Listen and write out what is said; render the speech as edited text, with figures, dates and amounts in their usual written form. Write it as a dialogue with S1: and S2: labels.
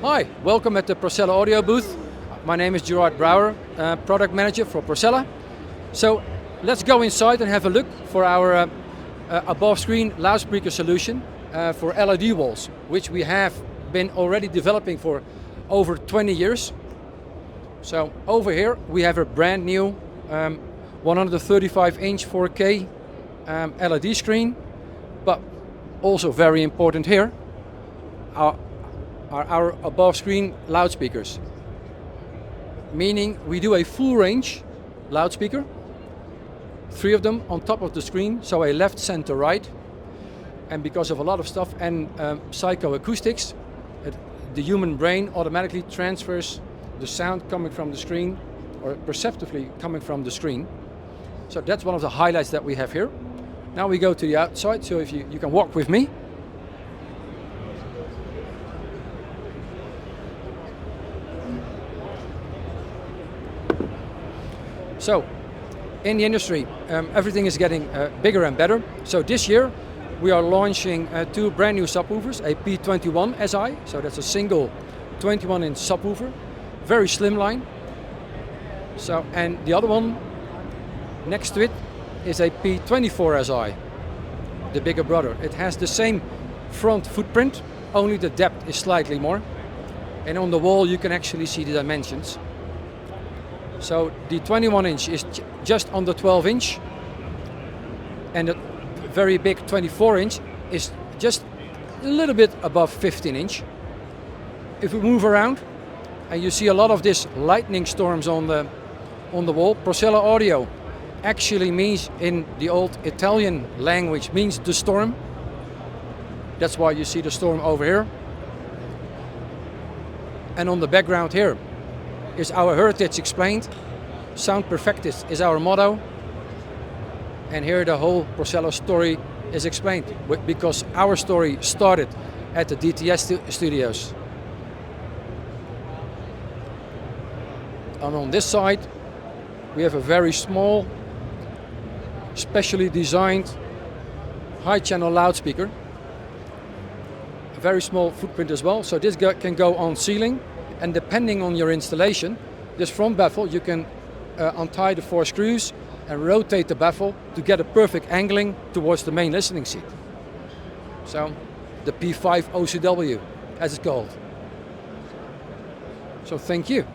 S1: Hi, welcome at the Procella audio booth. My name is Gerard Brouwer, product manager for Procella. So let's go inside and have a look for our above screen loudspeaker solution for LED walls, which we have been already developing for over 20 years. So over here we have a brand new 135-inch 4K LED screen, but also very important here are our above screen loudspeakers. Meaning we do a full range loudspeaker, 3 of them on top of the screen, so a left, center, right. And because of a lot of stuff and psychoacoustics, the human brain automatically transfers the sound coming from the screen, or perceptively coming from the screen. So that's one of the highlights that we have here. Now we go to the outside, so if you can walk with me. So, in the industry, everything is getting bigger and better. So this year, we are launching 2 brand new subwoofers, a P21 SI, so that's a single 21-inch subwoofer, very slimline. So, and the other one next to it is a P24 SI, the bigger brother. It has the same front footprint, only the depth is slightly more. And on the wall, you can actually see the dimensions. So the 21-inch is just on the 12-inch, and the very big 24-inch is just a little bit above 15-inch. If we move around, and you see a lot of these lightning storms on the wall, Procella audio actually means, in the old Italian language, means the storm. That's why you see the storm over here. And on the background here is our heritage explained. Sound Perfectis is our motto. And here the whole Procella story is explained, because our story started at the DTS studios. And on this side we have a very small, specially designed high channel loudspeaker. A very small footprint as well, so this can go on ceiling. And depending on your installation, this front baffle, you can untie the 4 screws and rotate the baffle to get a perfect angling towards the main listening seat. So, the P5 OCW, as it's called. So thank you.